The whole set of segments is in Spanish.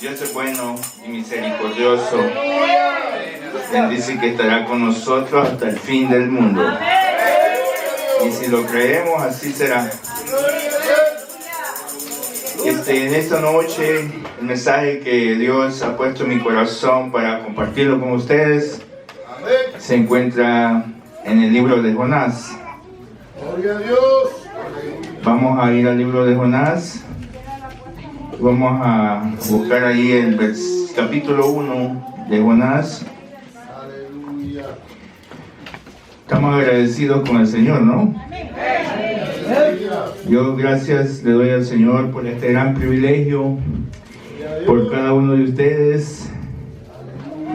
Dios es bueno y misericordioso. Él dice que estará con nosotros hasta el fin del mundo. Y si lo creemos, así será. En esta noche, el mensaje que Dios ha puesto en mi corazón para compartirlo con ustedes se encuentra en el libro de Jonás. Gloria a Dios. Vamos a ir al libro de Jonás. Vamos a buscar ahí el capítulo 1 de Jonás. Aleluya. Estamos agradecidos con el Señor, ¿no? Yo gracias le doy al Señor por este gran privilegio, por cada uno de ustedes,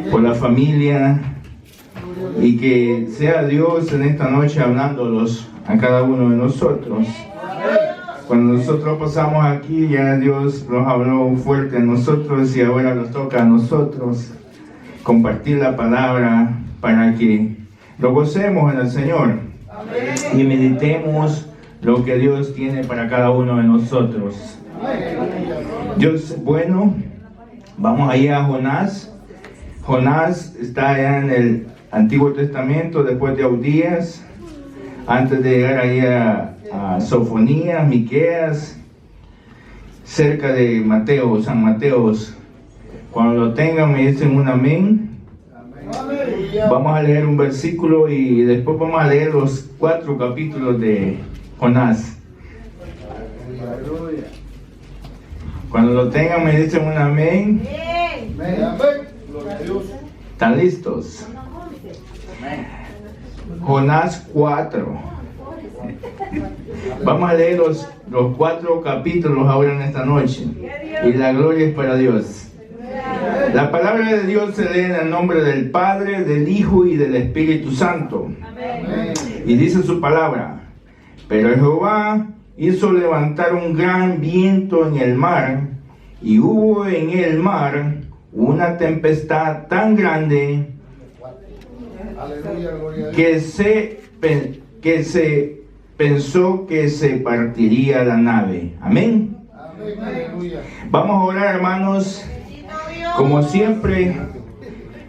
por la familia, y que sea Dios en esta noche hablándolos a cada uno de nosotros. Cuando nosotros pasamos aquí, ya Dios nos habló fuerte a nosotros y ahora nos toca a nosotros compartir la palabra para que lo gocemos en el Señor y meditemos lo que Dios tiene para cada uno de nosotros. Dios es bueno. Vamos ahí a Jonás. Jonás está allá en el Antiguo Testamento, después de Abdías, antes de llegar ahí a Sofonías, Miqueas, cerca de Mateo, San Mateos. Cuando lo tengan me dicen un amén. Vamos a leer un versículo y después vamos a leer los 4 capítulos de Jonás. Cuando lo tengan me dicen un amén. ¿Están listos? Jonás 4. Vamos a leer los 4 capítulos ahora en esta noche. Y la gloria es para Dios. La palabra de Dios se lee en el nombre del Padre, del Hijo y del Espíritu Santo. Y dice su palabra: pero Jehová hizo levantar un gran viento en el mar, y hubo en el mar una tempestad tan grande que se pensó que se partiría la nave. Amén. Vamos a orar, hermanos. Como siempre,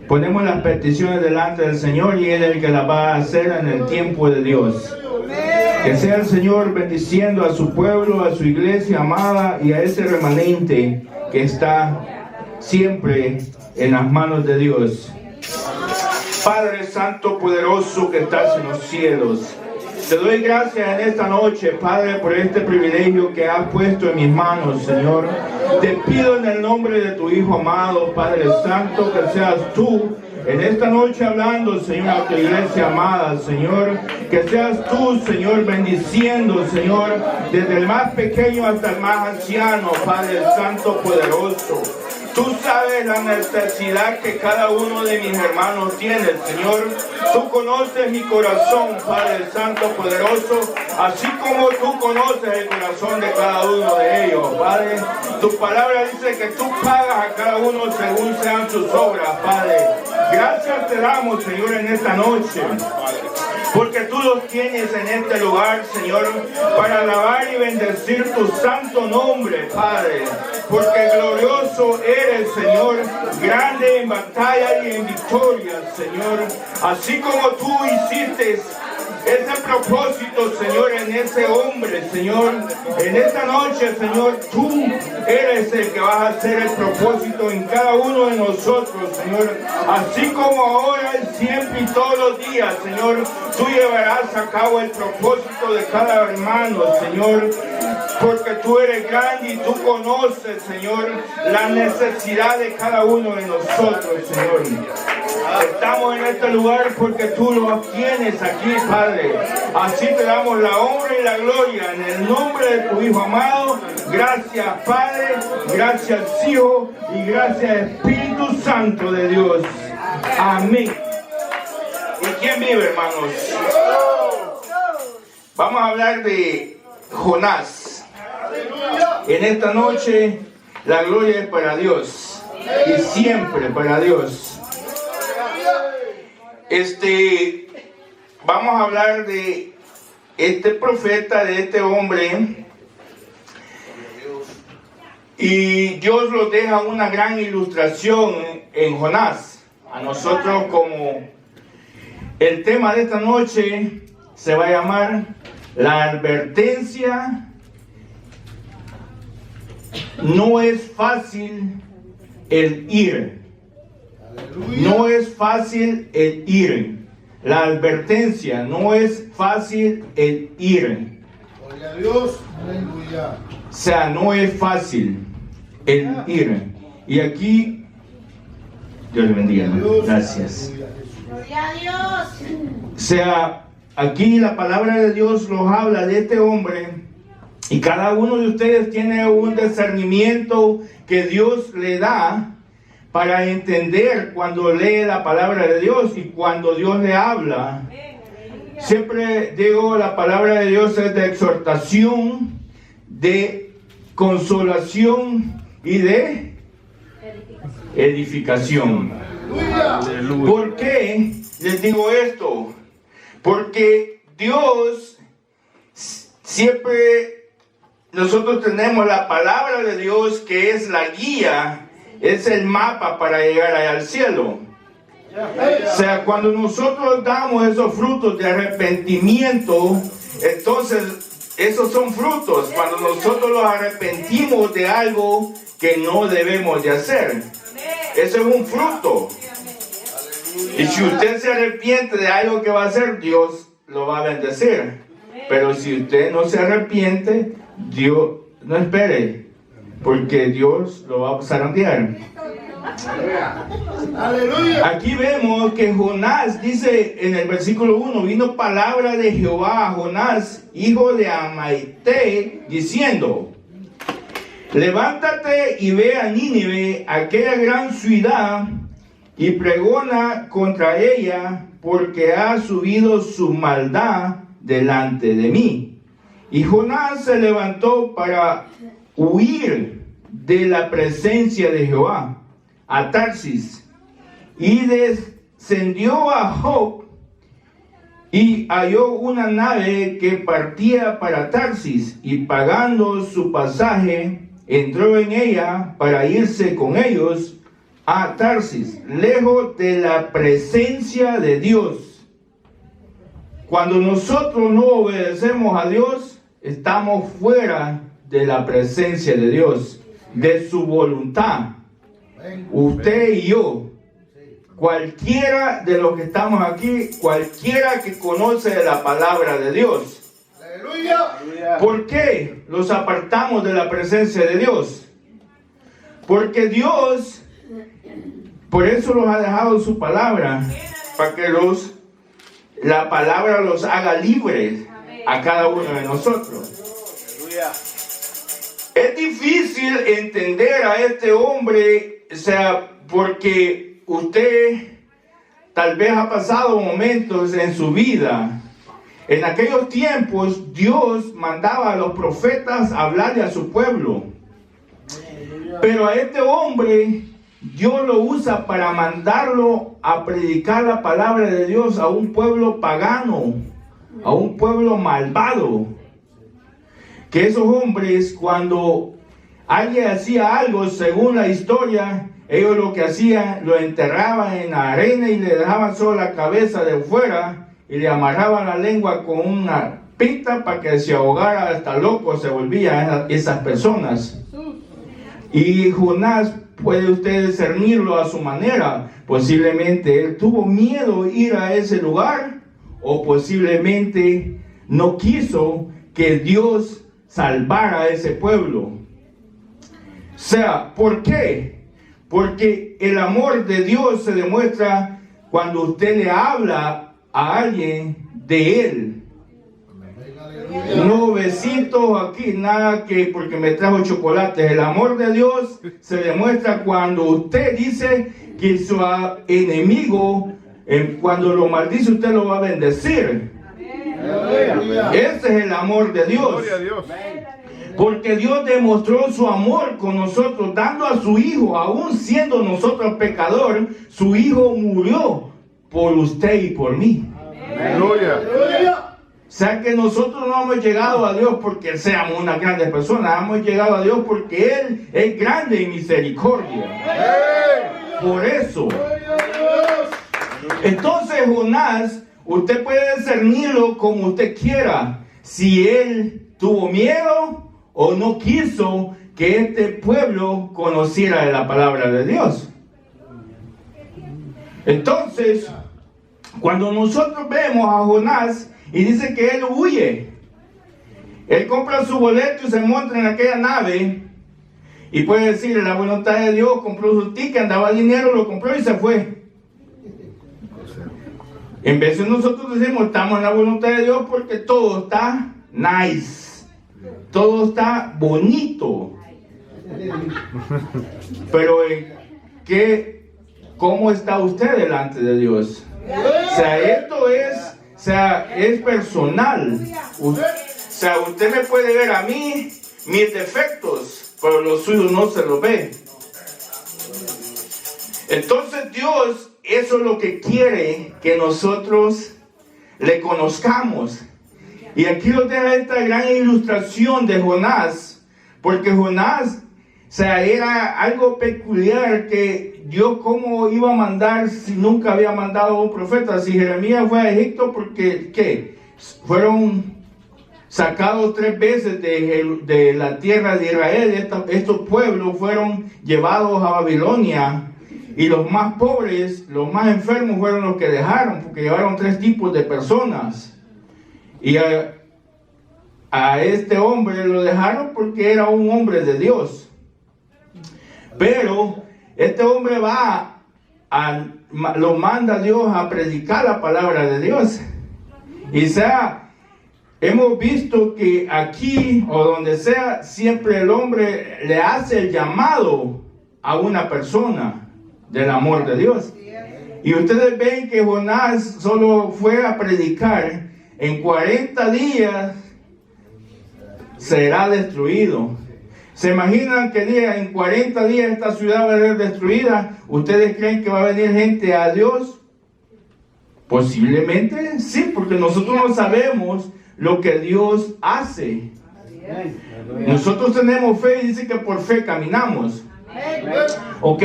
ponemos las peticiones delante del Señor y Él es el que las va a hacer en el tiempo de Dios. Que sea el Señor bendiciendo a su pueblo, a su iglesia amada y a ese remanente que está siempre en las manos de Dios. Padre Santo, poderoso que estás en los cielos, te doy gracias en esta noche, Padre, por este privilegio que has puesto en mis manos, Señor. Te pido en el nombre de tu Hijo amado, Padre Santo, que seas tú en esta noche hablando, Señor, a tu iglesia amada, Señor. Que seas tú, Señor, bendiciendo, Señor, desde el más pequeño hasta el más anciano, Padre Santo poderoso. Tú sabes la necesidad que cada uno de mis hermanos tiene, Señor. Tú conoces mi corazón, Padre Santo poderoso, así como tú conoces el corazón de cada uno de ellos, Padre. Tu palabra dice que tú pagas a cada uno según sean sus obras, Padre. Gracias te damos, Señor, en esta noche, porque tú los tienes en este lugar, Señor, para alabar y bendecir tu santo nombre, Padre. Porque glorioso eres, Señor, grande en batalla y en victoria, Señor. Así como tú hiciste ese propósito, Señor, en ese hombre, Señor, en esta noche, Señor, tú eres el que vas a hacer el propósito en cada uno de nosotros, Señor. Así como ahora, siempre y todos los días, Señor, tú llevarás a cabo el propósito de cada hermano, Señor, porque tú eres grande y tú conoces, Señor, la necesidad de cada uno de nosotros, Señor. Estamos en este lugar porque tú lo tienes aquí, Padre. Así te damos la honra y la gloria en el nombre de tu Hijo amado. Gracias, Padre, gracias, Hijo, y gracias, Espíritu Santo de Dios. Amén. ¿Y quién vive, hermanos? Vamos a hablar de Jonás. En esta noche la gloria es para Dios y siempre para Dios. Vamos a hablar de este profeta, de este hombre Y Dios nos deja una gran ilustración en Jonás. A nosotros, como el tema de esta noche se va a llamar la advertencia. No es fácil el ir. No es fácil el ir. La advertencia, no es fácil el ir. Gloria a Dios. Aleluya. O sea, no es fácil el ir. Y aquí, Dios le bendiga. Gracias. Gloria a Dios. O sea, aquí la palabra de Dios nos habla de este hombre. Y cada uno de ustedes tiene un discernimiento que Dios le da para entender cuando lee la palabra de Dios y cuando Dios le habla. Siempre digo, la palabra de Dios es de exhortación, de consolación y de edificación. ¿Por qué les digo esto? Porque Dios siempre... Nosotros tenemos la palabra de Dios que es la guía, es el mapa para llegar allá al cielo. O sea, cuando nosotros damos esos frutos de arrepentimiento, entonces esos son frutos. Cuando nosotros los arrepentimos de algo que no debemos de hacer, eso es un fruto. Y si usted se arrepiente de algo que va a hacer, Dios lo va a bendecir. Pero si usted no se arrepiente, Dios, no espere, porque Dios lo va a zarandear. Aleluya. Aquí vemos que Jonás dice en el versículo 1, vino palabra de Jehová a Jonás, hijo de Amittai, diciendo, levántate y ve a Nínive, aquella gran ciudad, y pregona contra ella, porque ha subido su maldad delante de mí. Y Jonás se levantó para huir de la presencia de Jehová a Tarsis, y descendió a Job y halló una nave que partía para Tarsis, y pagando su pasaje entró en ella para irse con ellos a Tarsis, lejos de la presencia de Dios. Cuando nosotros no obedecemos a Dios, estamos fuera de la presencia de Dios, de su voluntad. Usted y yo, cualquiera de los que estamos aquí, cualquiera que conoce de la palabra de Dios. Aleluya. ¿Por qué los apartamos de la presencia de Dios? Porque Dios, por eso los ha dejado en su palabra, para que la palabra los haga libres a cada uno de nosotros. Es difícil entender a este hombre, o sea, porque usted tal vez ha pasado momentos en su vida. En aquellos tiempos Dios mandaba a los profetas a hablarle a su pueblo. Pero a este hombre Dios lo usa para mandarlo a predicar la palabra de Dios a un pueblo pagano, a un pueblo malvado. Que esos hombres, cuando alguien hacía algo, según la historia, ellos lo que hacían, lo enterraban en la arena y le dejaban solo la cabeza de fuera y le amarraban la lengua con una pita para que se ahogara, hasta loco se volvían esas personas. Y Jonás, puede usted discernirlo a su manera. Posiblemente él tuvo miedo de ir a ese lugar, o posiblemente no quiso que Dios salvara a ese pueblo. O sea, ¿por qué? Porque el amor de Dios se demuestra cuando usted le habla a alguien de Él. No besitos aquí, nada que porque me trajo chocolates. El amor de Dios se demuestra cuando usted dice que su enemigo, cuando lo maldice, usted lo va a bendecir. Ese es el amor de Dios. Porque Dios demostró su amor con nosotros, dando a su Hijo, aún siendo nosotros pecadores, su Hijo murió por usted y por mí. Aleluya. sea que nosotros no hemos llegado a Dios porque seamos unas grandes personas, hemos llegado a Dios porque Él es grande en misericordia. Por eso. Entonces Jonás, usted puede discernirlo como usted quiera, si él tuvo miedo o no quiso que este pueblo conociera de la palabra de Dios. Entonces, cuando nosotros vemos a Jonás y dice que él huye, él compra su boleto y se monta en aquella nave y puede decirle la voluntad de Dios, compró su ticket, andaba dinero, lo compró y se fue. En vez de nosotros decimos estamos en la voluntad de Dios porque todo está nice, todo está bonito. Pero ¿cómo está usted delante de Dios? O sea, esto es personal. O sea, usted me puede ver a mí, mis defectos, pero los suyos no se los ve. Entonces Dios, eso es lo que quiere que nosotros le conozcamos. Y aquí nos deja esta gran ilustración de Jonás, porque Jonás, o sea, era algo peculiar que Dios cómo iba a mandar si nunca había mandado a un profeta. Si Jeremías fue a Egipto porque, ¿qué? Fueron sacados 3 veces de la tierra de Israel. Estos pueblos fueron llevados a Babilonia. Y los más pobres, los más enfermos fueron los que dejaron, porque llevaron 3 tipos de personas. Y a este hombre lo dejaron porque era un hombre de Dios. Pero este hombre lo manda Dios a predicar la palabra de Dios. Y sea, hemos visto que aquí o donde sea, siempre el hombre le hace el llamado a una persona del amor de Dios. Y ustedes ven que Jonás solo fue a predicar. En 40 días será destruido. ¿Se imaginan que en 40 días esta ciudad va a ser destruida? ¿Ustedes creen que va a venir gente a Dios? Posiblemente sí, porque nosotros no sabemos lo que Dios hace. Nosotros tenemos fe y dice que por fe caminamos. Ok,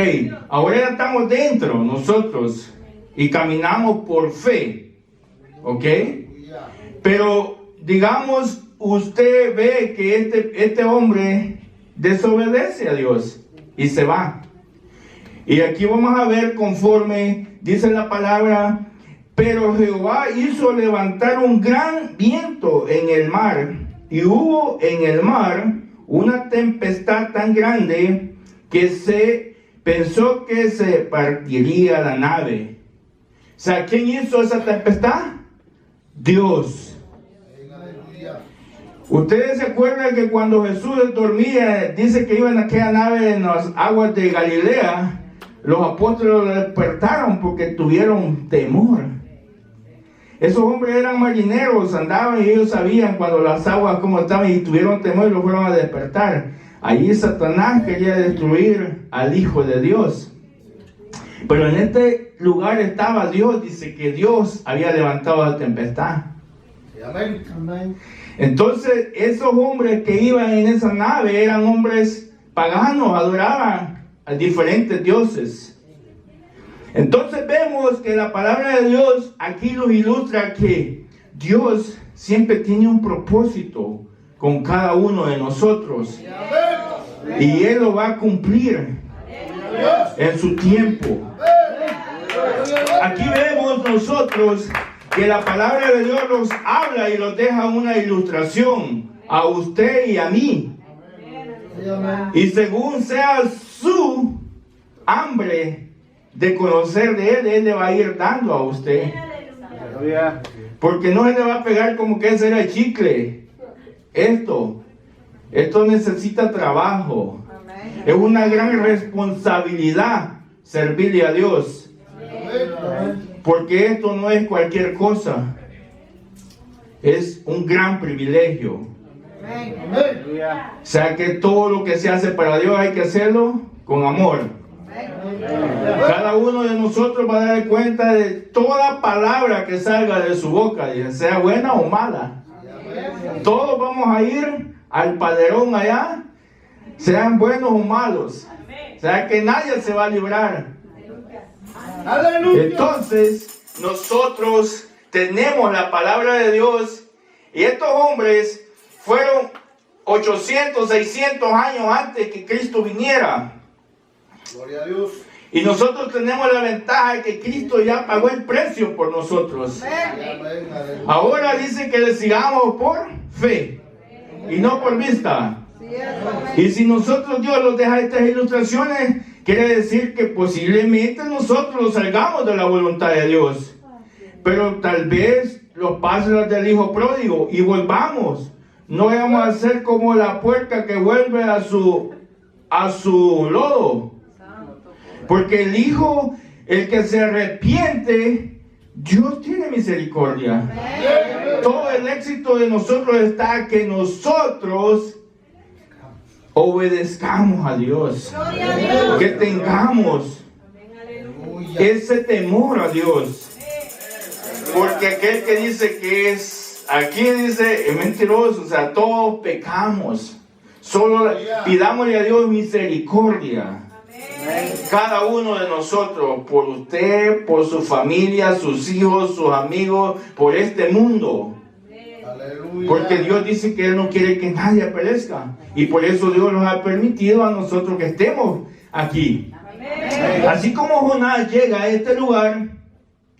ahora ya estamos dentro nosotros y caminamos por fe. Ok, pero digamos usted ve que este hombre desobedece a Dios y se va. Y aquí vamos a ver conforme dice la palabra, pero Jehová hizo levantar un gran viento en el mar, y hubo en el mar una tempestad tan grande que se pensó que se partiría la nave. O sea, ¿quién hizo esa tempestad? Dios. Ustedes se acuerdan que cuando Jesús dormía, dice que iba en aquella nave en las aguas de Galilea, los apóstoles lo despertaron porque tuvieron temor. Esos hombres eran marineros, andaban y ellos sabían cuando las aguas como estaban y tuvieron temor y lo fueron a despertar. Allí Satanás quería destruir al Hijo de Dios. Pero en este lugar estaba Dios, dice que Dios había levantado la tempestad. Amén. Entonces esos hombres que iban en esa nave eran hombres paganos, adoraban a diferentes dioses. Entonces vemos que la palabra de Dios aquí nos ilustra que Dios siempre tiene un propósito con cada uno de nosotros. Y Él lo va a cumplir en su tiempo. Aquí vemos nosotros que la palabra de Dios nos habla y nos deja una ilustración a usted y a mí. Y según sea su hambre de conocer de Él, Él le va a ir dando a usted. Porque no se le va a pegar como que ese era el chicle. Esto necesita trabajo. Es una gran responsabilidad servirle a Dios. Porque esto no es cualquier cosa. Es un gran privilegio. O sea que todo lo que se hace para Dios hay que hacerlo con amor. Cada uno de nosotros va a dar cuenta de toda palabra que salga de su boca, ya sea buena o mala. Todos vamos a ir al paderón allá, sean buenos o malos. O sea que nadie se va a librar. Entonces, nosotros tenemos la palabra de Dios y estos hombres fueron 800, 600 años antes que Cristo viniera. Gloria a Dios. Y nosotros tenemos la ventaja de que Cristo ya pagó el precio por nosotros. Ahora dice que le sigamos por fe y no por vista. Y si nosotros, Dios nos deja estas ilustraciones, quiere decir que posiblemente nosotros salgamos de la voluntad de Dios. Pero tal vez los pasos del hijo pródigo y volvamos. No vamos a ser como la puerca que vuelve a su lodo. Porque el hijo, el que se arrepiente, Dios tiene misericordia. Todo el éxito de nosotros está que nosotros obedezcamos a Dios. Que tengamos ese temor a Dios. Porque aquel que dice que es, aquí dice, es mentiroso. O sea, todos pecamos. Solo pidámosle a Dios misericordia. Cada uno de nosotros, por usted, por su familia, sus hijos, sus amigos, por este mundo. Porque Dios dice que Él no quiere que nadie perezca. Y por eso Dios nos ha permitido a nosotros que estemos aquí. Así como Jonás llega a este lugar,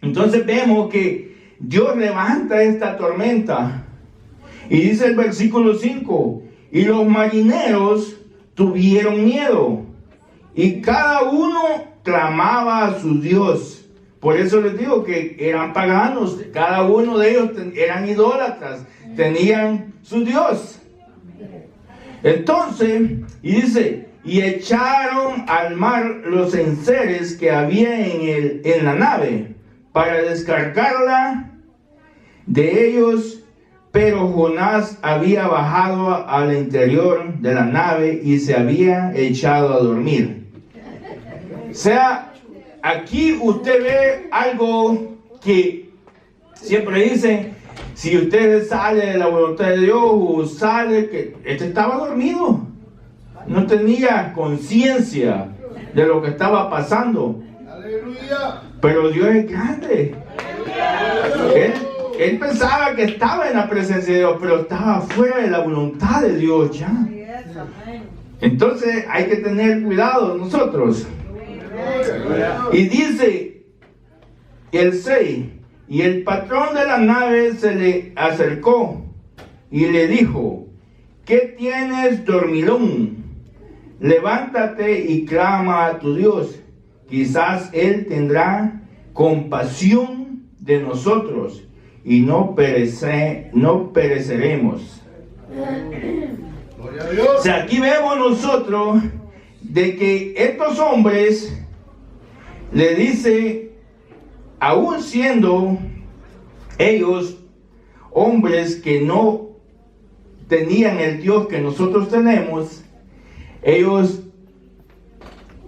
entonces vemos que Dios levanta esta tormenta. Y dice el versículo 5, y los marineros tuvieron miedo. Y cada uno clamaba a su Dios. Por eso les digo que eran paganos. Cada uno de ellos eran idólatras. Tenían su Dios. Entonces, y dice, y echaron al mar los enseres que había en la nave para descargarla de ellos. Pero Jonás había bajado al interior de la nave y se había echado a dormir. O sea, aquí usted ve algo que siempre dicen, si usted sale de la voluntad de Dios o sale, que este estaba dormido. No tenía conciencia de lo que estaba pasando. Aleluya. Pero Dios es grande. Él pensaba que estaba en la presencia de Dios, pero estaba fuera de la voluntad de Dios ya. Entonces hay que tener cuidado nosotros. Y dice el 6, y el patrón de la nave se le acercó y le dijo, ¿qué tienes, dormilón? Levántate y clama a tu Dios. Quizás Él tendrá compasión de nosotros y no pereceremos. O sea, aquí vemos nosotros de que estos hombres le dice, aún siendo ellos hombres que no tenían el Dios que nosotros tenemos,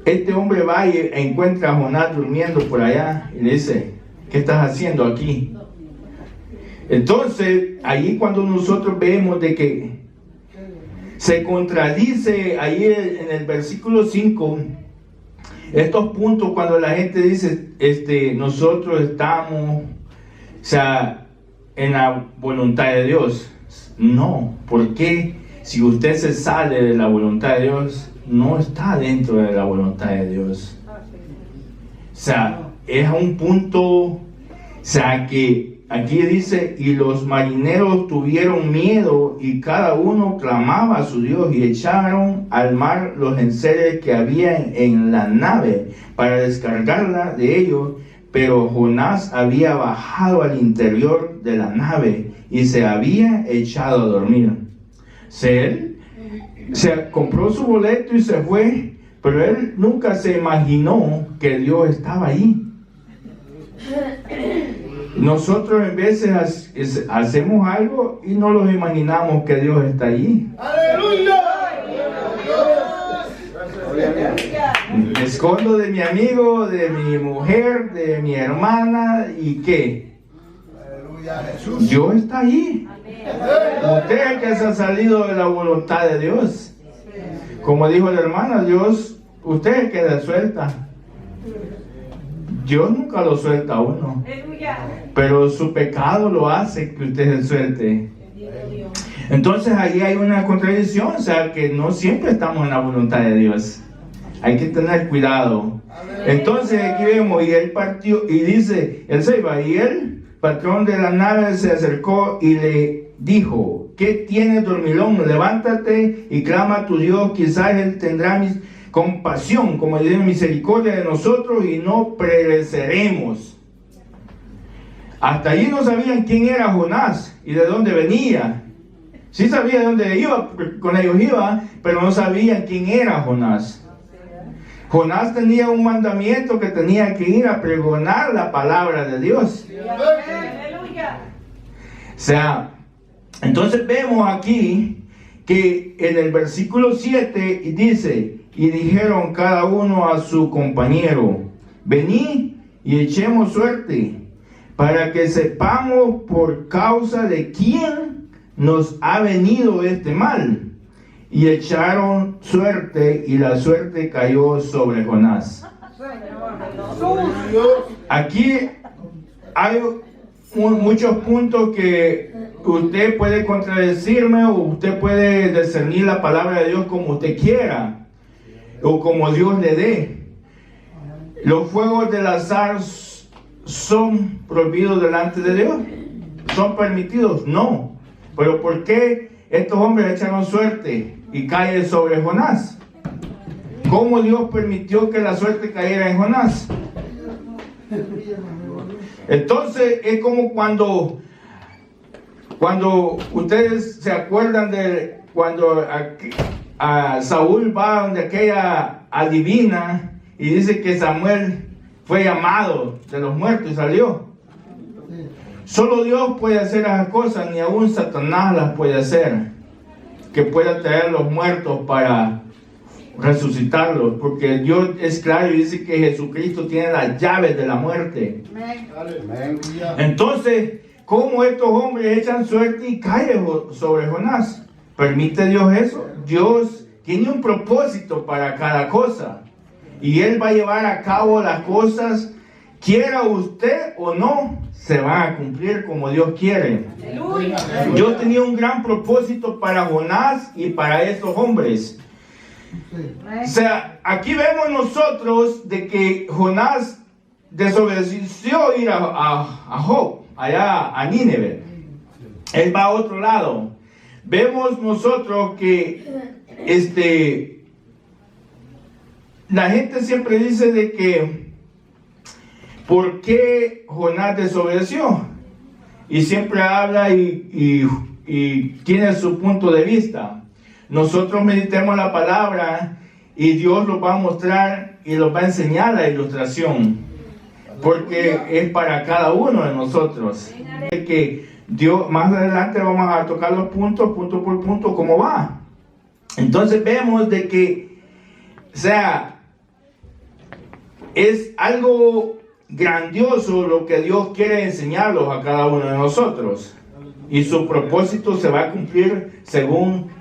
este hombre va y encuentra a Jonás durmiendo por allá y le dice, ¿qué estás haciendo aquí? Entonces, ahí cuando nosotros vemos de que se contradice ahí en el versículo 5, estos puntos cuando la gente dice, nosotros estamos, o sea, en la voluntad de Dios. No, porque si usted se sale de la voluntad de Dios, no está dentro de la voluntad de Dios. O sea, es un punto, o sea, que aquí dice, y los marineros tuvieron miedo y cada uno clamaba a su Dios y echaron al mar los enseres que había en la nave para descargarla de ellos, pero Jonás había bajado al interior de la nave y se había echado a dormir. Él se compró su boleto y se fue, pero él nunca se imaginó que Dios estaba ahí. Nosotros en veces hacemos algo y no nos imaginamos que Dios está allí. ¡Aleluya! Me escondo de mi amigo, de mi mujer, de mi hermana, ¿y qué? Aleluya, Jesús. Dios está ahí. Usted es el que se ha salido de la voluntad de Dios. Como dijo la hermana, Dios, usted es el que le suelta. Dios nunca lo suelta a uno. Pero su pecado lo hace que usted se suelte. Entonces ahí hay una contradicción, o sea que no siempre estamos en la voluntad de Dios. Hay que tener cuidado. Entonces aquí vemos, y él partió, y dice, él se iba, y el patrón de la nave se acercó y le dijo, ¿qué tienes, dormilón? Levántate y clama a tu Dios, quizás él tendrá compasión, como tiene misericordia de nosotros, y no pereceremos. Hasta allí no sabían quién era Jonás y de dónde venía. Sí sabía de dónde iba, con ellos iba, pero no sabían quién era Jonás. Jonás tenía un mandamiento que tenía que ir a pregonar la palabra de Dios. O sea, entonces vemos aquí que en el versículo 7 dice, y dijeron cada uno a su compañero, venid y echemos suerte, para que sepamos por causa de quién nos ha venido este mal. Y echaron suerte, y la suerte cayó sobre Jonás. Aquí hay muchos puntos que usted puede contradecirme, o usted puede discernir la palabra de Dios como usted quiera, o como Dios le dé. ¿Los fuegos del azar son prohibidos delante de Dios? ¿Son permitidos? No. Pero ¿por qué estos hombres echaron suerte y cae sobre Jonás? ¿Cómo Dios permitió que la suerte cayera en Jonás? Entonces es como cuando ustedes se acuerdan de cuando a Saúl va donde aquella adivina y dice que Samuel fue llamado de los muertos y salió. Solo Dios puede hacer esas cosas, ni aún Satanás las puede hacer, que pueda traer los muertos para resucitarlos, porque Dios es claro y dice que Jesucristo tiene las llaves de la muerte. Entonces, ¿cómo estos hombres echan suerte y caen sobre Jonás? ¿Permite Dios eso? Dios tiene un propósito para cada cosa, y Él va a llevar a cabo las cosas, quiera usted o no, se van a cumplir como Dios quiere. Dios tenía un gran propósito para Jonás y para estos hombres. O sea, aquí vemos nosotros de que Jonás desobedeció ir a Job, allá a Nínive. Él va a otro lado. Vemos nosotros que la gente siempre dice de que ¿por qué Jonás desobedeció? Y siempre habla y tiene su punto de vista. Nosotros meditemos la palabra y Dios nos va a mostrar y nos va a enseñar la ilustración, porque es para cada uno de nosotros. Que Dios, más adelante vamos a tocar los puntos, punto por punto, cómo va. Entonces vemos de que, o sea, es algo grandioso lo que Dios quiere enseñarlos a cada uno de nosotros, y su propósito se va a cumplir según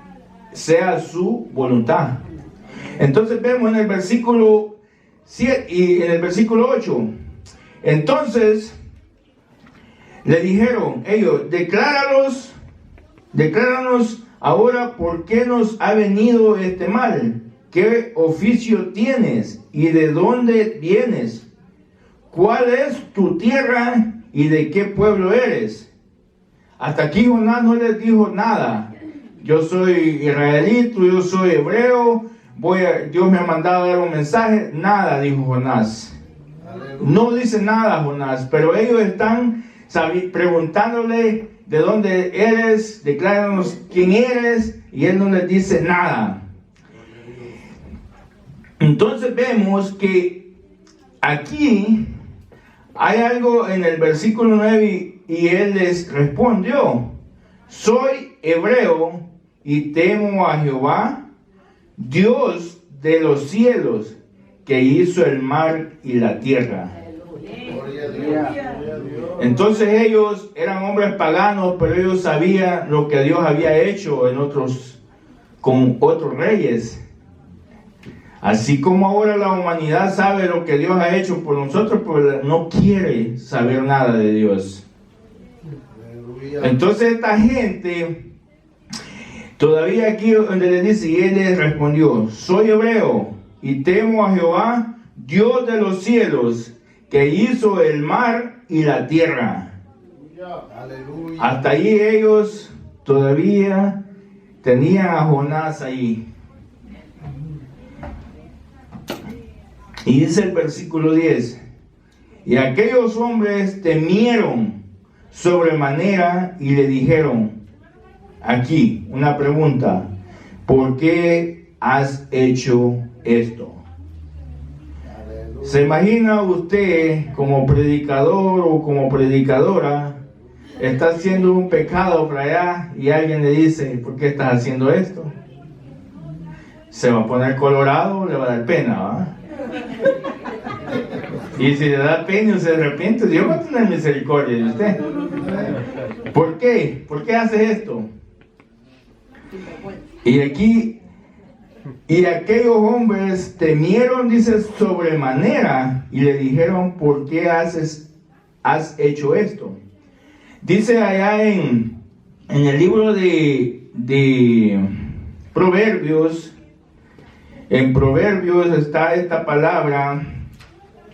sea su voluntad. Entonces vemos en el versículo 7 y en el versículo 8. Entonces le dijeron ellos, decláranos ahora por qué nos ha venido este mal, qué oficio tienes y de dónde vienes, cuál es tu tierra y de qué pueblo eres. Hasta aquí Jonás no les dijo nada. Yo soy israelito, yo soy hebreo, Dios me ha mandado a dar un mensaje. Nada dijo Jonás. No dice nada Jonás, pero ellos están preguntándole de dónde eres, decláranos quién eres, y él no les dice nada. Entonces vemos que aquí hay algo en el versículo 9 y él les respondió, soy hebreo y temo a Jehová, Dios de los cielos, que hizo el mar y la tierra. Entonces ellos eran hombres paganos, pero ellos sabían lo que Dios había hecho con otros reyes. Así como ahora la humanidad sabe lo que Dios ha hecho por nosotros, pero no quiere saber nada de Dios. Entonces esta gente, todavía aquí donde le dice, y él les respondió, soy hebreo y temo a Jehová, Dios de los cielos, que hizo el mar y la tierra. Aleluya. Hasta allí ellos todavía tenían a Jonás ahí. Y dice el versículo 10, y aquellos hombres temieron sobremanera y le dijeron, aquí una pregunta, ¿por qué has hecho esto? ¿Se imagina usted como predicador o como predicadora, está haciendo un pecado por allá y alguien le dice, ¿por qué estás haciendo esto? Se va a poner colorado, le va a dar pena, ¿va? Y si le da pena y se arrepiente, Dios va a tener misericordia de usted. ¿Por qué? ¿Por qué hace esto? Y aquí, y aquellos hombres temieron, dice, sobremanera, y le dijeron, ¿por qué has hecho esto? Dice allá en el libro de Proverbios, en Proverbios está esta palabra,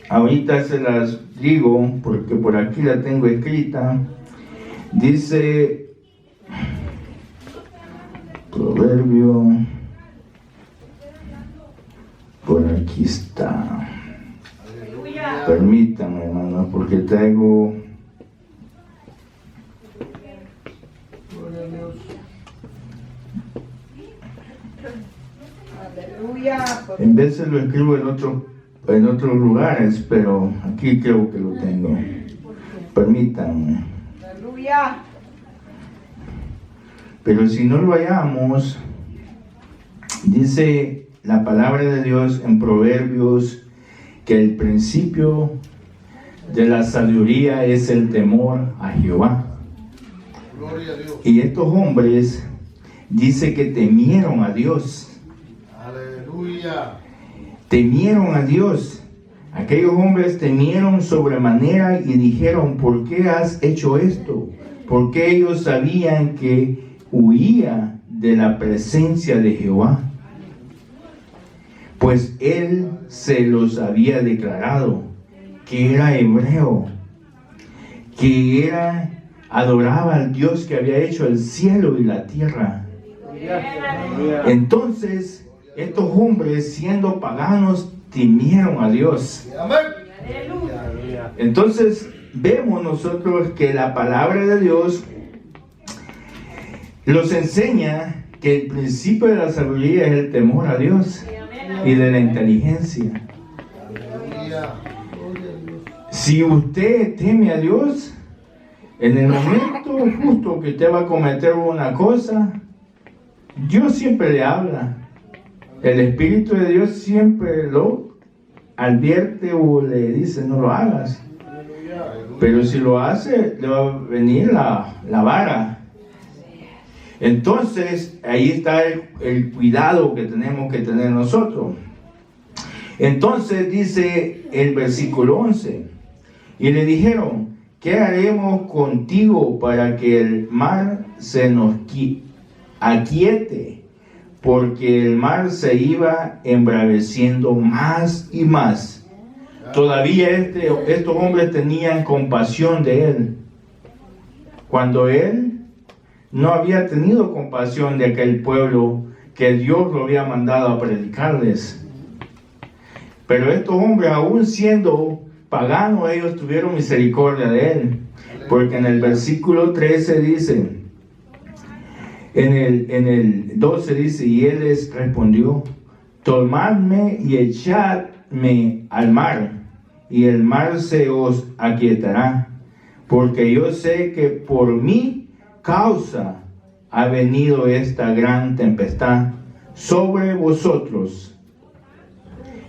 ahorita se las digo porque por aquí la tengo escrita, dice Proverbio, por aquí está, permítanme hermanos porque traigo en veces lo escribo en otros lugares, pero aquí creo que lo tengo. Permítanme. Aleluya. Pero si no lo hallamos, dice la palabra de Dios en Proverbios que el principio de la sabiduría es el temor a Jehová. Gloria a Dios. Y estos hombres dice que temieron a Dios. Aleluya. Temieron a Dios. Aquellos hombres temieron sobremanera y dijeron, ¿por qué has hecho esto? Porque ellos sabían que huía de la presencia de Jehová, pues él se los había declarado que era hebreo, que adoraba al Dios que había hecho el cielo y la tierra. Entonces estos hombres, siendo paganos, temieron a Dios. Entonces vemos nosotros que la palabra de Dios los enseña que el principio de la sabiduría es el temor a Dios y de la inteligencia. Si usted teme a Dios, en el momento justo que usted va a cometer una cosa, Dios siempre le habla. El Espíritu de Dios siempre lo advierte o le dice, no lo hagas. Pero si lo hace, le va a venir la vara. Entonces, ahí está el cuidado que tenemos que tener nosotros. Entonces dice el versículo 11, y le dijeron, ¿qué haremos contigo para que el mar se nos aquiete? Porque el mar se iba embraveciendo más y más. Todavía estos hombres tenían compasión de él, cuando él no había tenido compasión de aquel pueblo que Dios lo había mandado a predicarles. Pero estos hombres, aún siendo paganos, ellos tuvieron misericordia de él, porque en el versículo 13 dice, en el 12 dice, y él les respondió, tomadme y echadme al mar, y el mar se os aquietará, porque yo sé que por mi causa ha venido esta gran tempestad sobre vosotros.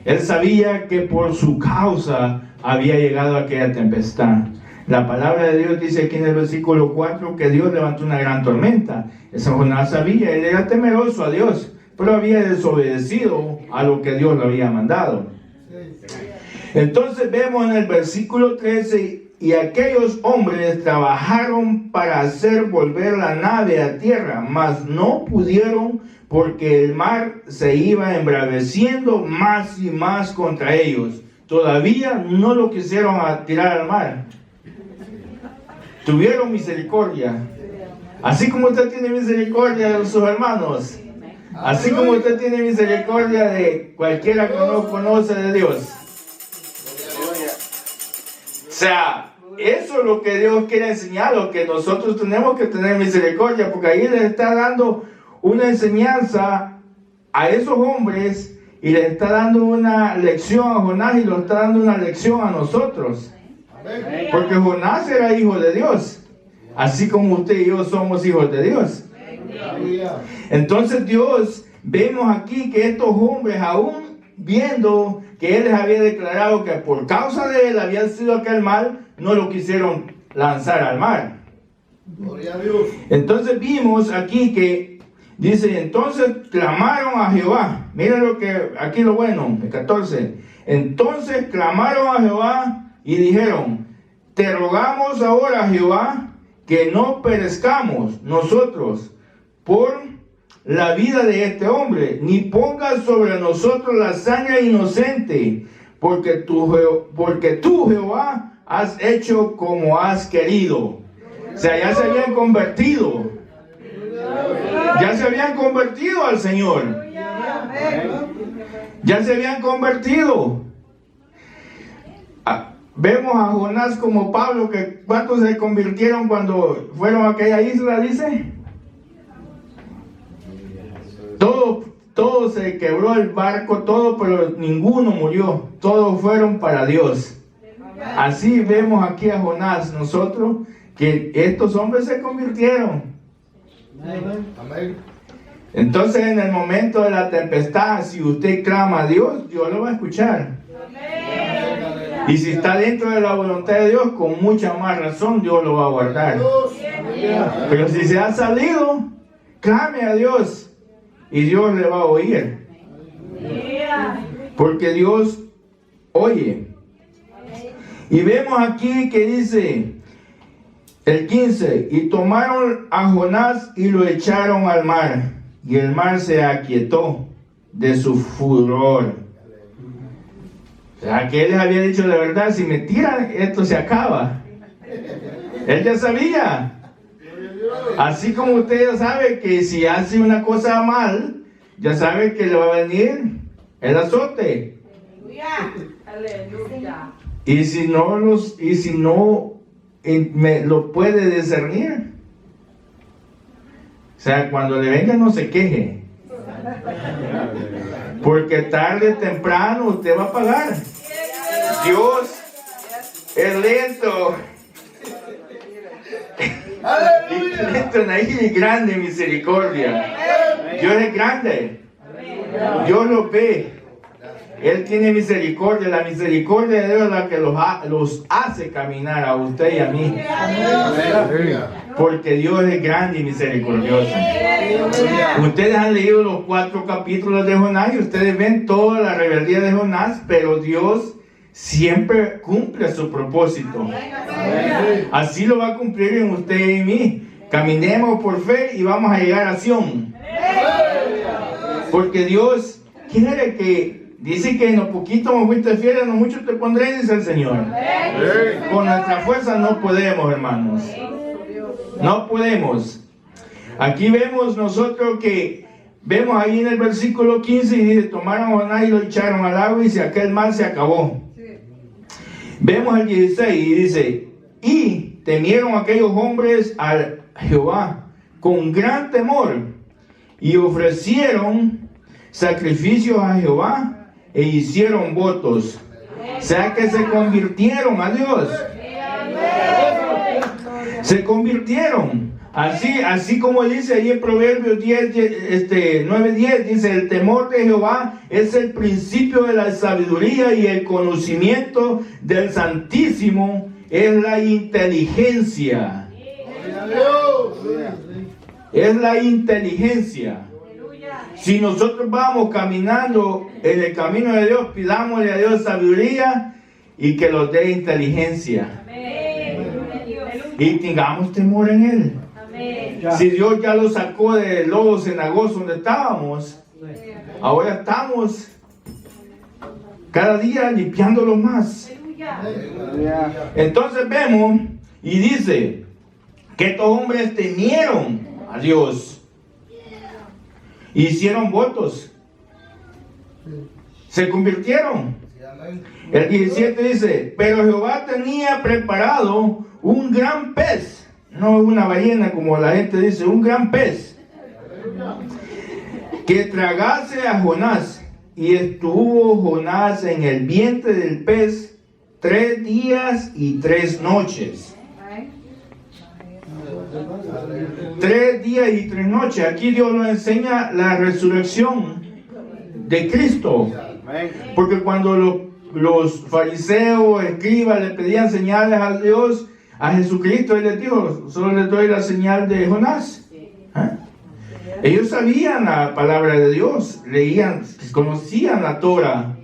Él sabía que por su causa había llegado aquella tempestad. La palabra de Dios dice aquí en el versículo 4 que Dios levantó una gran tormenta. Ese Jonás sabía, él era temeroso a Dios, pero había desobedecido a lo que Dios le había mandado. Entonces vemos en el versículo 13, y aquellos hombres trabajaron para hacer volver la nave a tierra, mas no pudieron porque el mar se iba embraveciendo más y más contra ellos. Todavía no lo quisieron tirar al mar. Tuvieron misericordia. Así como usted tiene misericordia de sus hermanos, así como usted tiene misericordia de cualquiera que no conoce de Dios. O sea, eso es lo que Dios quiere enseñar, lo que nosotros tenemos que tener misericordia, porque ahí le está dando una enseñanza a esos hombres y le está dando una lección a Jonás y lo está dando una lección a nosotros. Porque Jonás era hijo de Dios, así como usted y yo somos hijos de Dios. Entonces Dios, vemos aquí que estos hombres, aún viendo que Él les había declarado que por causa de Él había sido aquel mal, no lo quisieron lanzar al mar. Entonces vimos aquí que dice, entonces clamaron a Jehová. Mira lo que, aquí lo bueno, el 14. Entonces clamaron a Jehová y dijeron, te rogamos ahora, Jehová, que no perezcamos nosotros por la vida de este hombre, ni pongas sobre nosotros la sangre inocente, porque tú, Jehová, has hecho como has querido. O sea, ya se habían convertido. Ya se habían convertido al Señor. Ya se habían convertido. Vemos a Jonás como Pablo, que ¿cuántos se convirtieron cuando fueron a aquella isla? Dice. Todo se quebró el barco, todo, pero ninguno murió. Todos fueron para Dios. Así vemos aquí a Jonás, nosotros, que estos hombres se convirtieron. Amén. Entonces, en el momento de la tempestad, si usted clama a Dios, Dios lo va a escuchar. Y si está dentro de la voluntad de Dios, con mucha más razón, Dios lo va a guardar. Pero si se ha salido, clame a Dios y Dios le va a oír. Porque Dios oye. Y vemos aquí que dice el 15, y tomaron a Jonás y lo echaron al mar, y el mar se aquietó de su furor. O sea, que él les había dicho la verdad, si me tiran, esto se acaba. Él ya sabía. Así como usted ya sabe que si hace una cosa mal, ya sabe que le va a venir el azote. Y si no me lo puede discernir, o sea, cuando le venga no se queje, porque tarde o temprano usted va a pagar. Dios es lento y grande en misericordia. Dios es grande, Dios lo ve. Él tiene misericordia. La misericordia de Dios es la que los hace caminar a usted y a mí. Porque Dios es grande y misericordioso. Ustedes han leído los 4 capítulos de Jonás y ustedes ven toda la rebeldía de Jonás, pero Dios siempre cumple su propósito. Así lo va a cumplir en usted y en mí. Caminemos por fe y vamos a llegar a Sión. Porque Dios quiere que... Dice que en lo poquito me fuiste fiel, en lo mucho te pondré, dice el Señor. Con nuestra fuerza no podemos, hermanos. No podemos. Aquí vemos nosotros que, vemos ahí en el versículo 15, y dice, tomaron a Jonás y lo echaron al agua y aquel mal se acabó. Vemos el 16 y dice, y temieron aquellos hombres a Jehová con gran temor y ofrecieron sacrificios a Jehová e hicieron votos. O sea que se convirtieron a Dios. Se convirtieron. Así como dice ahí en Proverbios 9:10, dice: el temor de Jehová es el principio de la sabiduría, y el conocimiento del Santísimo es la inteligencia. Es la inteligencia. Si nosotros vamos caminando en el camino de Dios, pidámosle a Dios sabiduría y que nos dé inteligencia. Y tengamos temor en Él. Si Dios ya lo sacó del lodo cenagoso donde estábamos, ahora estamos cada día limpiándolo más. Entonces vemos y dice que estos hombres temieron a Dios, hicieron votos, se convirtieron. El 17 dice: pero Jehová tenía preparado un gran pez, no una ballena como la gente dice, un gran pez, que tragase a Jonás. Y estuvo Jonás en el vientre del pez 3 días y 3 noches. 3 días y 3 noches. Aquí Dios nos enseña la resurrección de Cristo. Porque cuando los fariseos, escribas, le pedían señales a Dios, a Jesucristo, Él les dijo: solo les doy la señal de Jonás. Ellos sabían la palabra de Dios, leían, conocían la Torah,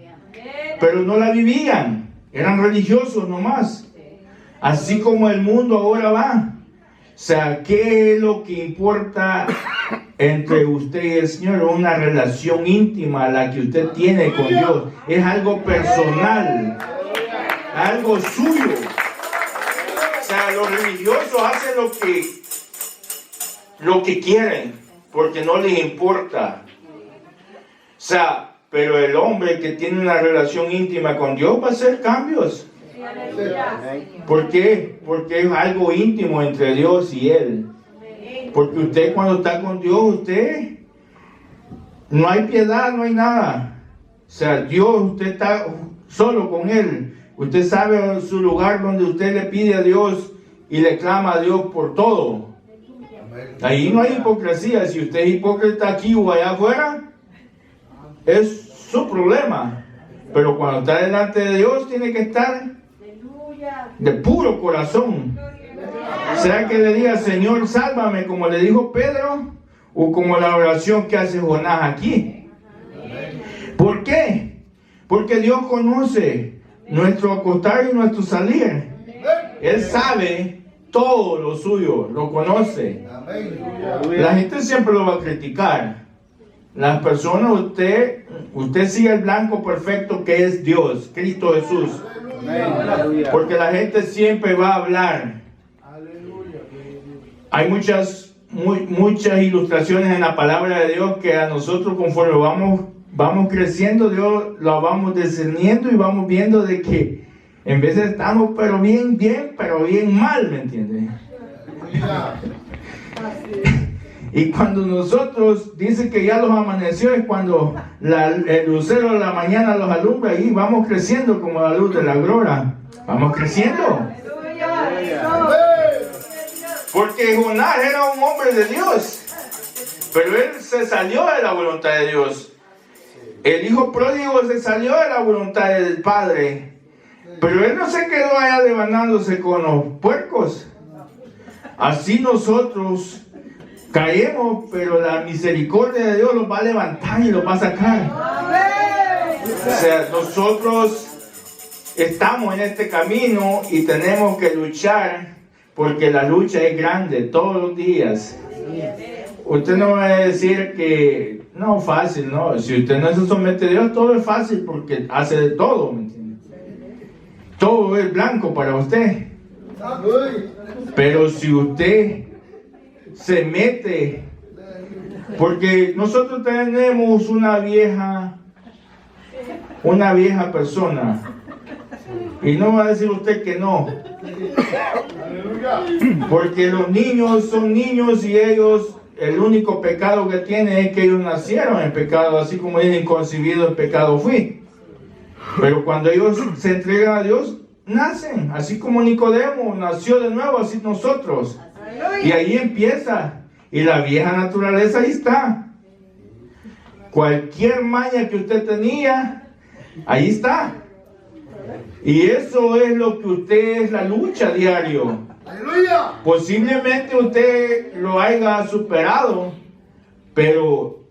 pero no la vivían. Eran religiosos nomás. Así como el mundo ahora va. O sea, ¿qué es lo que importa entre usted y el Señor? Una relación íntima, la que usted tiene con Dios. Es algo personal, algo suyo. O sea, los religiosos hacen lo que quieren, porque no les importa. O sea, pero el hombre que tiene una relación íntima con Dios va a hacer cambios. ¿Por qué? Porque es algo íntimo entre Dios y Él. Porque usted, cuando está con Dios, usted no hay piedad, no hay nada. O sea, Dios, usted está solo con Él. Usted sabe su lugar donde usted le pide a Dios y le clama a Dios por todo. Ahí no hay hipocresía. Si usted es hipócrita aquí o allá afuera, es su problema. Pero cuando está delante de Dios, tiene que estar de puro corazón. Sea que le diga: Señor, sálvame, como le dijo Pedro, o como la oración que hace Jonás aquí. ¿Por qué? Porque Dios conoce nuestro acostar y nuestro salir. Él sabe todo lo suyo, lo conoce. La gente siempre lo va a criticar. Las personas, usted sigue el blanco perfecto que es Dios, Cristo Jesús. Porque la gente siempre va a hablar. Hay muchas ilustraciones en la palabra de Dios que a nosotros, conforme vamos creciendo, Dios lo vamos discerniendo y vamos viendo de que en vez de estamos pero bien mal, ¿me entiendes? Y cuando nosotros dice que ya los amaneció, es cuando el lucero de la mañana los alumbra, y vamos creciendo como la luz de la aurora. Vamos creciendo. Porque Jonás era un hombre de Dios, pero él se salió de la voluntad de Dios. El hijo pródigo se salió de la voluntad del padre, pero él no se quedó allá devanándose con los puercos. Así nosotros caemos, pero la misericordia de Dios los va a levantar y los va a sacar. O sea, nosotros estamos en este camino y tenemos que luchar, porque la lucha es grande todos los días. Usted no va a decir que no, fácil, no. Si usted no se somete a Dios, todo es fácil, porque hace de todo, ¿me entiende? Todo es blanco para usted. Pero si usted se mete, porque nosotros tenemos una vieja persona, y no va a decir usted que no, porque los niños son niños, y ellos, el único pecado que tienen es que ellos nacieron en pecado, así como ellos inconcebidos en pecado fui. Pero cuando ellos se entregan a Dios, nacen, así como Nicodemo nació de nuevo, así nosotros. Y ahí empieza. Y la vieja naturaleza ahí está. Cualquier maña que usted tenía, ahí está. Y eso es lo que usted es la lucha diario. Aleluya. Posiblemente usted lo haya superado, pero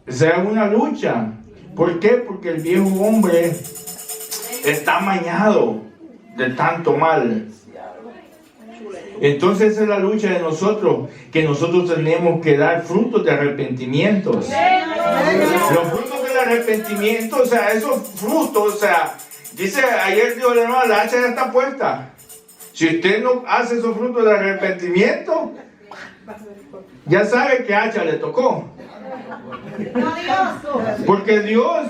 sea una lucha. ¿Por qué? Porque el viejo hombre está amañado de tanto mal. Entonces esa es la lucha de nosotros, que nosotros tenemos que dar frutos de arrepentimientos. Los frutos del arrepentimiento, o sea, esos frutos, o sea, dice ayer Dios le hermano, la hacha ya está puesta. Si usted no hace esos frutos de arrepentimiento, ya sabe que hacha le tocó. Porque Dios,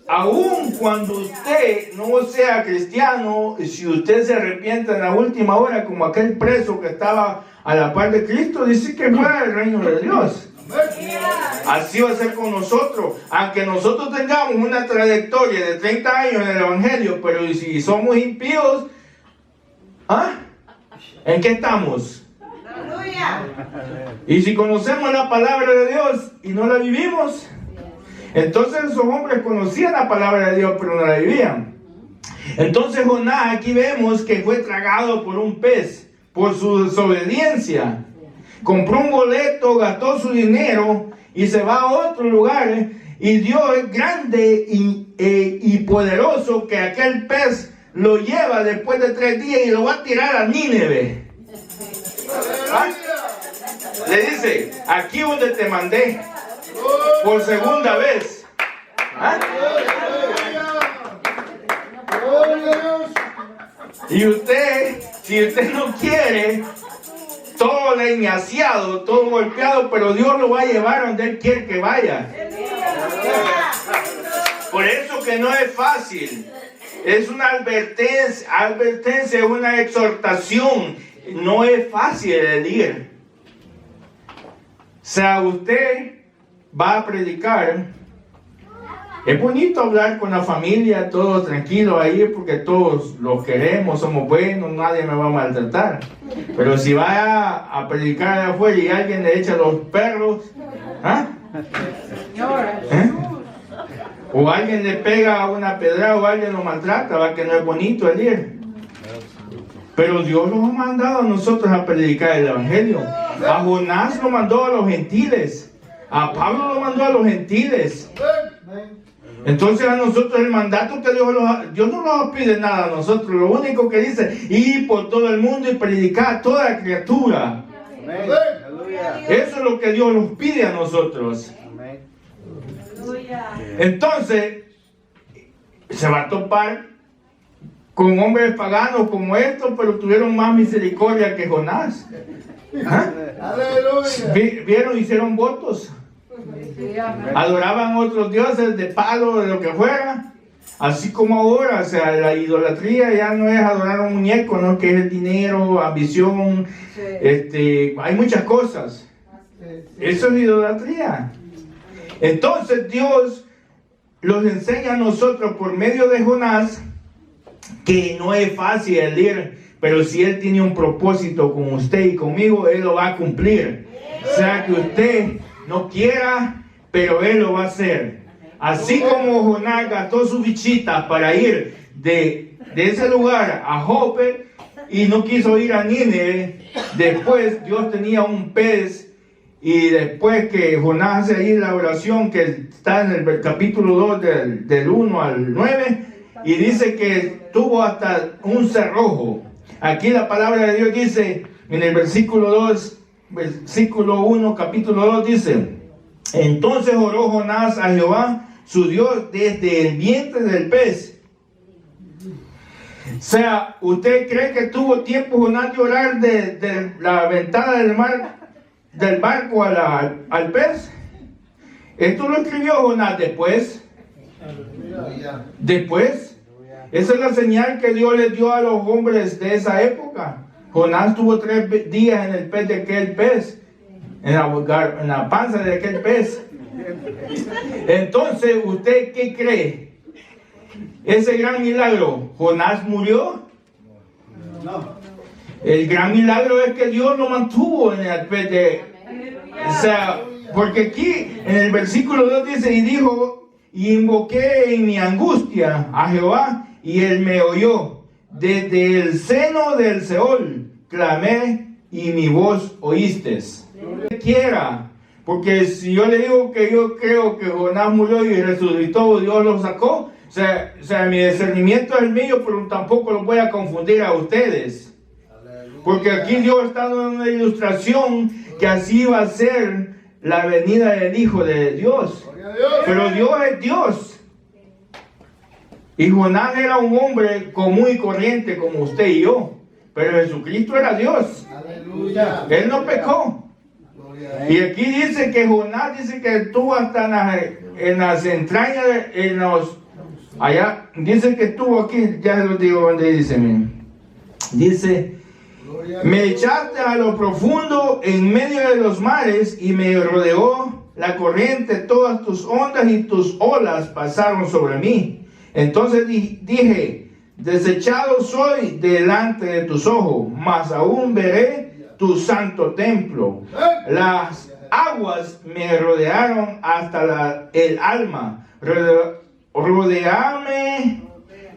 aun cuando usted no sea cristiano, si usted se arrepiente en la última hora, como aquel preso que estaba a la par de Cristo, dice que fue al reino de Dios. Así va a ser con nosotros. Aunque nosotros tengamos una trayectoria de 30 años en el Evangelio, pero si somos impíos, ¿en qué estamos? Y si conocemos la palabra de Dios y no la vivimos, entonces esos hombres conocían la palabra de Dios pero no la vivían. Entonces Jonás, aquí vemos que fue tragado por un pez por su desobediencia. Compró un boleto, gastó su dinero y se va a otro lugar. Y Dios es grande y poderoso, que aquel pez lo lleva después de 3 días y lo va a tirar a Nínive. Le dice, aquí donde te mandé por segunda vez. Y usted, si usted no quiere, todo leñaseado, todo golpeado, pero Dios lo va a llevar donde Él quiere que vaya. Por eso que no es fácil. Es una advertencia, una exhortación. No es fácil el ir. O sea, usted va a predicar. Es bonito hablar con la familia, todos tranquilos ahí, porque todos los queremos, somos buenos, nadie me va a maltratar. Pero si va a predicar de afuera y alguien le echa los perros, o alguien le pega una pedrada o alguien lo maltrata, va que no es bonito el ir. Pero Dios nos ha mandado a nosotros a predicar el Evangelio. A Jonás lo mandó a los gentiles. A Pablo lo mandó a los gentiles. Entonces a nosotros el mandato que Dios no nos pide nada a nosotros. Lo único que dice, ir por todo el mundo y predicar a toda criatura. Eso es lo que Dios nos pide a nosotros. Entonces se va a topar con hombres paganos como estos, pero tuvieron más misericordia que Jonás. ¿Vieron? Hicieron votos. Adoraban otros dioses de palo, de lo que fuera. Así como ahora, o sea, la idolatría ya no es adorar a un muñeco, ¿no? Que es el dinero, ambición, hay muchas cosas. Eso es idolatría. Entonces Dios los enseña a nosotros por medio de Jonás que no es fácil el ir, pero si Él tiene un propósito con usted y conmigo, Él lo va a cumplir. O sea que usted no quiera, pero Él lo va a hacer. Así como Jonás gastó sus bichitas para ir de ese lugar a Jope y no quiso ir a Nínive, después Dios tenía un pez. Y después que Jonás hace ahí la oración que está en el capítulo 2 del 1 al 9, y dice que tuvo hasta un cerrojo. Aquí la palabra de Dios dice, en el versículo 2, versículo 1, capítulo 2, dice, entonces oró Jonás a Jehová, su Dios, desde el vientre del pez. O sea, ¿usted cree que tuvo tiempo Jonás de orar de la ventana del mar? Del barco al pez. Esto lo escribió Jonás después. Esa es la señal que Dios les dio a los hombres de esa época. Jonás tuvo 3 días en el pez de aquel pez, en la panza de aquel pez. Entonces, ¿usted qué cree? Ese gran milagro, ¿Jonás murió? No. El gran milagro es que Dios lo mantuvo en el o sea, porque aquí en el versículo 2 dice, y dijo, y invoqué en mi angustia a Jehová, y él me oyó. Desde el seno del Seol clamé, y mi voz oíste. Quiera, porque si yo le digo que yo creo que Jonás murió y resucitó, Dios lo sacó, o sea, mi discernimiento es el mío, pero tampoco lo voy a confundir a ustedes. Porque aquí Dios está dando una ilustración que así va a ser la venida del Hijo de Dios. Pero Dios es Dios. Y Jonás era un hombre común y corriente como usted y yo. Pero Jesucristo era Dios. Él no pecó. Y aquí dice que Jonás dice que estuvo hasta en las entrañas, allá, dice que estuvo aquí, ya se lo digo donde dice, miren. Dice, me echaste a lo profundo en medio de los mares y me rodeó la corriente, todas tus ondas y tus olas pasaron sobre mí. Entonces dije, desechado soy delante de tus ojos, mas aún veré tu santo templo. Las aguas me rodearon hasta el alma, rodeame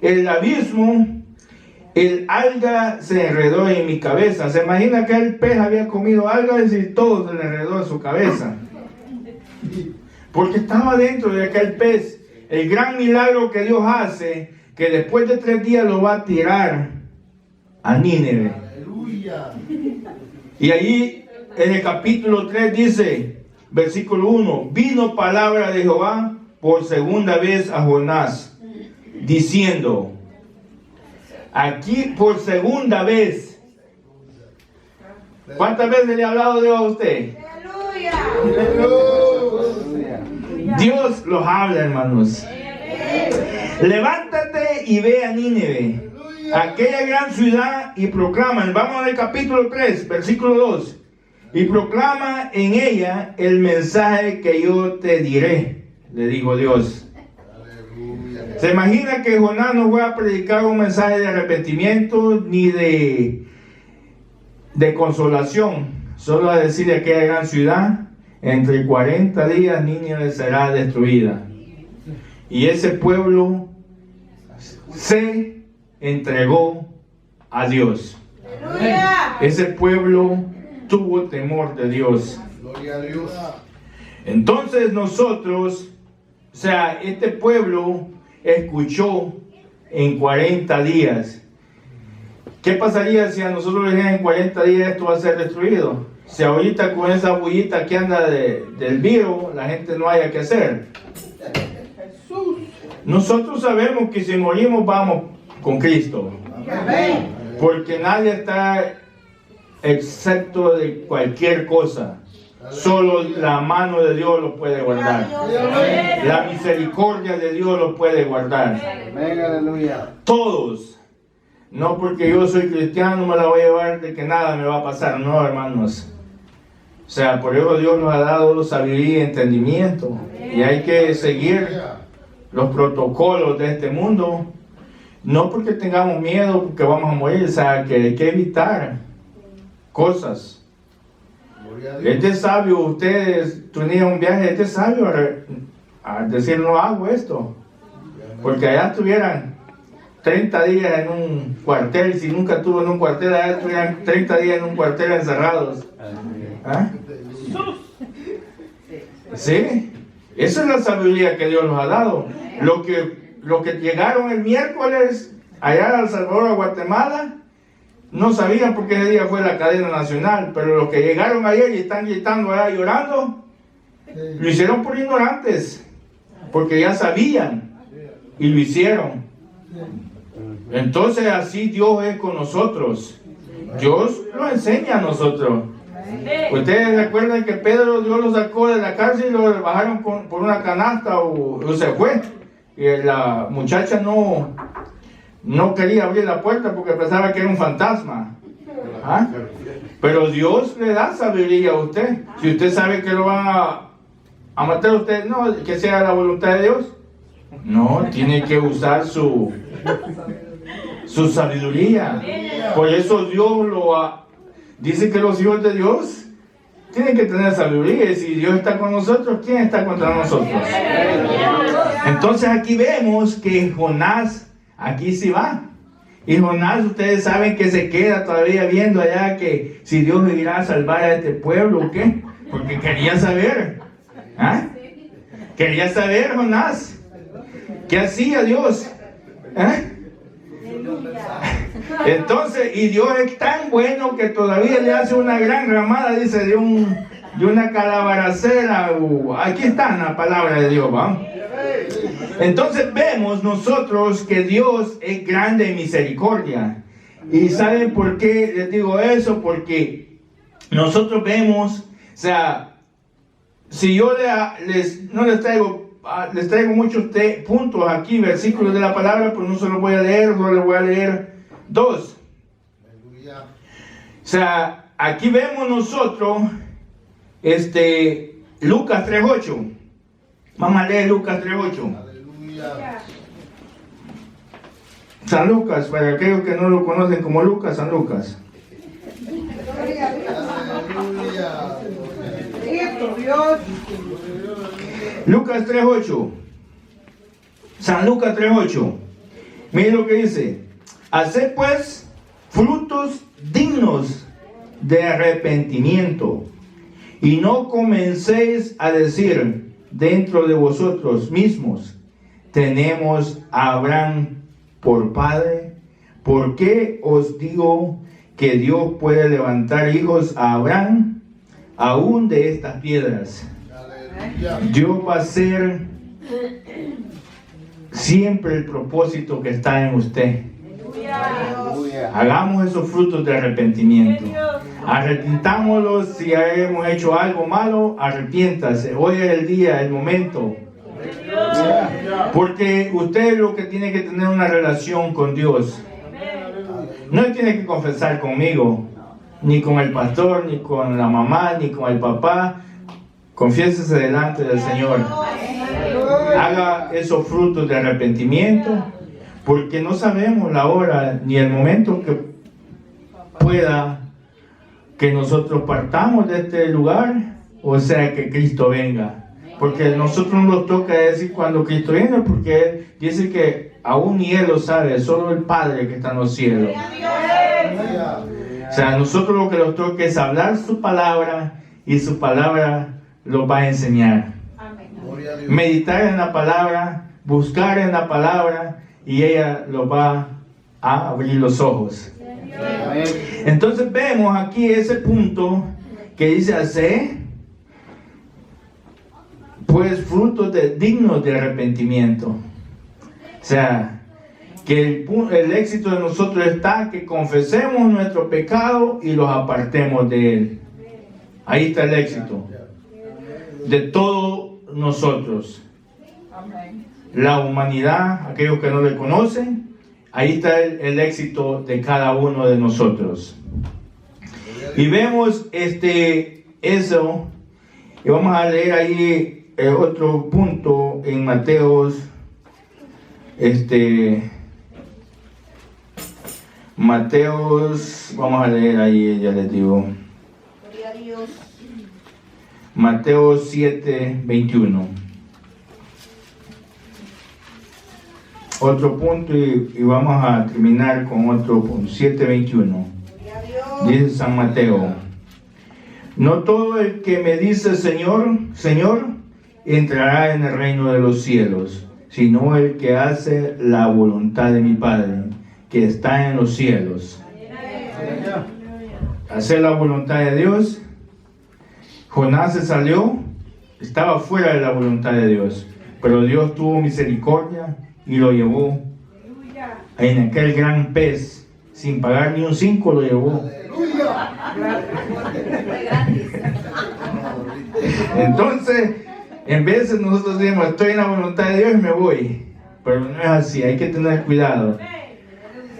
el abismo. El alga se enredó en mi cabeza. Se imagina que el pez había comido algas y todo se le enredó en su cabeza. Porque estaba dentro de aquel pez. El gran milagro que Dios hace, que después de 3 días lo va a tirar a Nínive. Y ahí en el capítulo 3 dice, versículo 1, vino palabra de Jehová por segunda vez a Jonás, diciendo, aquí por segunda vez. ¿Cuántas veces le ha hablado Dios a usted? Dios los habla, hermanos. Levántate y ve a Nínive, aquella gran ciudad, y proclama. Vamos al capítulo 3, versículo 2. Y proclama en ella el mensaje que yo te diré, le dijo Dios. ¿Se imagina que Jonás no fue a predicar un mensaje de arrepentimiento ni de consolación? Solo a decir a aquella gran ciudad, entre 40 días Nínive será destruida. Y ese pueblo se entregó a Dios. Ese pueblo tuvo temor de Dios. Entonces nosotros, o sea, este pueblo escuchó en 40 días. ¿Qué pasaría si a nosotros le dijeran en 40 días esto va a ser destruido? Si ahorita con esa bullita que anda del virus, la gente no haya que hacer. Nosotros sabemos que si morimos vamos con Cristo. Porque nadie está excepto de cualquier cosa. Solo la mano de Dios lo puede guardar. La misericordia de Dios lo puede guardar. Todos. No porque yo soy cristiano me la voy a llevar de que nada me va a pasar. No, hermanos. O sea, por eso Dios nos ha dado sabiduría y entendimiento. Y hay que seguir los protocolos de este mundo. No porque tengamos miedo, porque vamos a morir. O sea, que hay que evitar cosas. Este sabio, ustedes tenían un viaje, este sabio a decir no hago esto. Porque allá estuvieran 30 días en un cuartel, si nunca estuvo en un cuartel, allá estuvieran 30 días en un cuartel encerrados. ¿Ah? Sí, esa es la sabiduría que Dios nos ha dado. Lo que llegaron el miércoles allá a El Salvador, a Guatemala, no sabían porque ese día fue la cadena nacional, pero los que llegaron ayer y están gritando allá llorando, lo hicieron por ignorantes, porque ya sabían y lo hicieron. Entonces así Dios es con nosotros. Dios lo enseña a nosotros. Ustedes recuerdan que Pedro, Dios lo sacó de la cárcel y lo bajaron por una canasta o se fue. Y la muchacha no quería abrir la puerta porque pensaba que era un fantasma. ¿Ah? Pero Dios le da sabiduría a usted. Si usted sabe que lo van a matar a usted, no, que sea la voluntad de Dios. No, tiene que usar su su sabiduría. Por eso Dios dice que los hijos de Dios tienen que tener sabiduría. Y si Dios está con nosotros, ¿quién está contra nosotros? Entonces aquí vemos que Jonás aquí sí va. Y Jonás, ustedes saben que se queda todavía viendo allá que si Dios irá a salvar a este pueblo o qué. Porque quería saber. ¿Ah? Quería saber, Jonás, ¿qué hacía Dios? Entonces, y Dios es tan bueno que todavía le hace una gran ramada, dice, de una calabaracera. Aquí está la palabra de Dios, ¿va? Entonces vemos nosotros que Dios es grande en misericordia. ¿Y saben por qué les digo eso? Porque nosotros vemos, o sea, si yo les traigo muchos puntos aquí, versículos de la palabra, pues no se los voy a leer, solo les voy a leer 2. O sea, aquí vemos nosotros Lucas 3:8. Vamos a leer Lucas 3:8. San Lucas, para aquellos que no lo conocen como Lucas, San Lucas. Lucas 3:8. San Lucas 3:8. Miren lo que dice. Haced pues frutos dignos de arrepentimiento, y no comencéis a decir dentro de vosotros mismos, tenemos a Abraham por padre. ¿Por qué os digo que Dios puede levantar hijos a Abraham aún de estas piedras? Dios va a ser siempre el propósito que está en usted. Hagamos esos frutos de arrepentimiento. Arrepintámoslos si hemos hecho algo malo, arrepiéntase. Hoy es el día, el momento. Porque usted lo que tiene que tener una relación con Dios. No tiene que confesar conmigo, ni con el pastor, ni con la mamá, ni con el papá. Confiésese delante del Señor. Haga esos frutos de arrepentimiento, porque no sabemos la hora ni el momento que pueda que nosotros partamos de este lugar, o sea, que Cristo venga. Porque nosotros nos toca decir cuando Cristo viene, porque Él dice que aún ni Él lo sabe, solo el Padre que está en los cielos. O sea, a nosotros lo que nos toca es hablar su palabra, y su palabra los va a enseñar. Meditar en la palabra, buscar en la palabra, y ella los va a abrir los ojos. Entonces vemos aquí ese punto que dice hacer pues frutos dignos de arrepentimiento. O sea, que el éxito de nosotros está que confesemos nuestro pecado y los apartemos de él. Ahí está el éxito de todos nosotros. La humanidad, aquellos que no le conocen, ahí está el éxito de cada uno de nosotros. Y vemos eso, y vamos a leer ahí otro punto en Mateos, vamos a leer ahí, ya les digo. Mateo 7:21. Otro punto y vamos a terminar con otro punto. 7:21. Dice San Mateo: no todo el que me dice Señor, Señor, entrará en el reino de los cielos, sino el que hace la voluntad de mi Padre que está en los cielos. Hacer la voluntad de Dios. Jonás se salió, estaba fuera de la voluntad de Dios, pero Dios tuvo misericordia y lo llevó en aquel gran pez, sin pagar ni un 5 lo llevó. Entonces, en vez de nosotros decimos, estoy en la voluntad de Dios y me voy, pero no es así, hay que tener cuidado.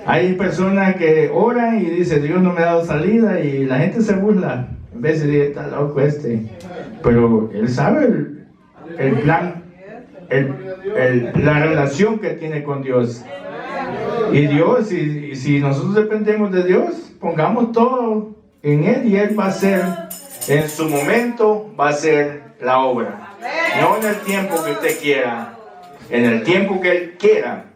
Hay personas que oran y dicen, Dios no me ha dado salida, y la gente se burla. En vez de decir, está loco pero Él sabe el plan, la relación que tiene con Dios. Y Dios, si nosotros dependemos de Dios, pongamos todo en Él y Él va a hacer, en su momento va a hacer la obra. No en el tiempo que usted quiera, en el tiempo que Él quiera.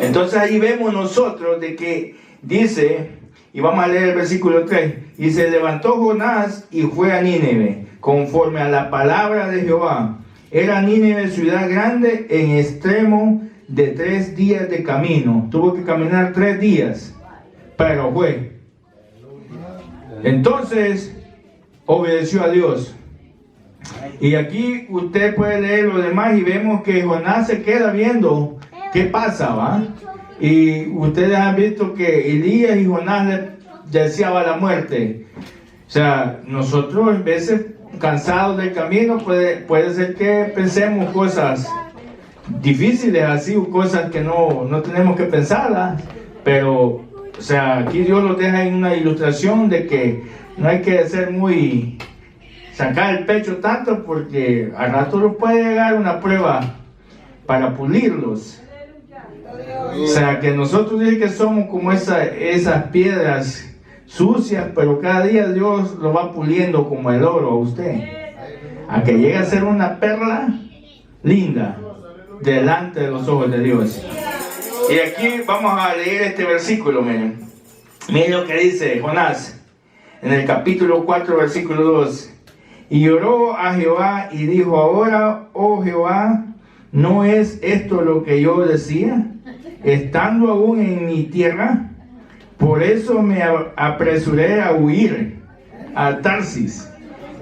Entonces ahí vemos nosotros de que dice, y vamos a leer el versículo 3, y se levantó Jonás y fue a Nínive, conforme a la palabra de Jehová. Era Nínive ciudad grande en extremo de 3 días de camino. Tuvo que caminar 3 días, pero fue. Entonces obedeció a Dios. Y aquí usted puede leer lo demás y vemos que Jonás se queda viendo qué pasa, ¿va? Y ustedes han visto que Elías y Jonás le deseaban la muerte. O sea, nosotros en veces cansados del camino puede ser que pensemos cosas difíciles así, o cosas que no tenemos que pensarlas, pero o sea, aquí Dios nos deja en una ilustración de que no hay que ser muy sacar el pecho tanto, porque al rato nos puede llegar una prueba para pulirlos. O sea, que nosotros dicen que somos como esas piedras sucias, pero cada día Dios lo va puliendo como el oro a usted, a que llegue a ser una perla linda delante de los ojos de Dios. Y aquí vamos a leer este versículo, miren lo que dice Jonás en el capítulo 4, versículo 2. Y oró a Jehová y dijo: ahora, oh Jehová, ¿no es esto lo que yo decía, estando aún en mi tierra? Por eso me apresuré a huir a Tarsis,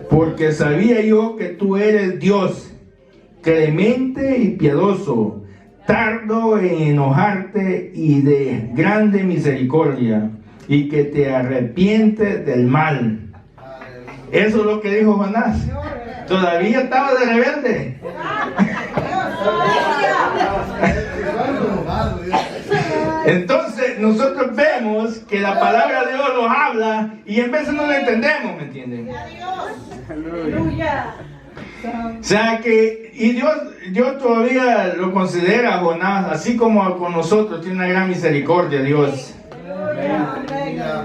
porque sabía yo que tú eres Dios, clemente y piadoso, tardo en enojarte y de grande misericordia, y que te arrepientes del mal. Eso es lo que dijo Jonás. Todavía estaba de rebelde. Entonces nosotros vemos que la palabra de Dios nos habla y en veces no la entendemos, ¿me entienden? O sea que, y Dios todavía lo considera a Jonás, así como con nosotros, tiene una gran misericordia Dios.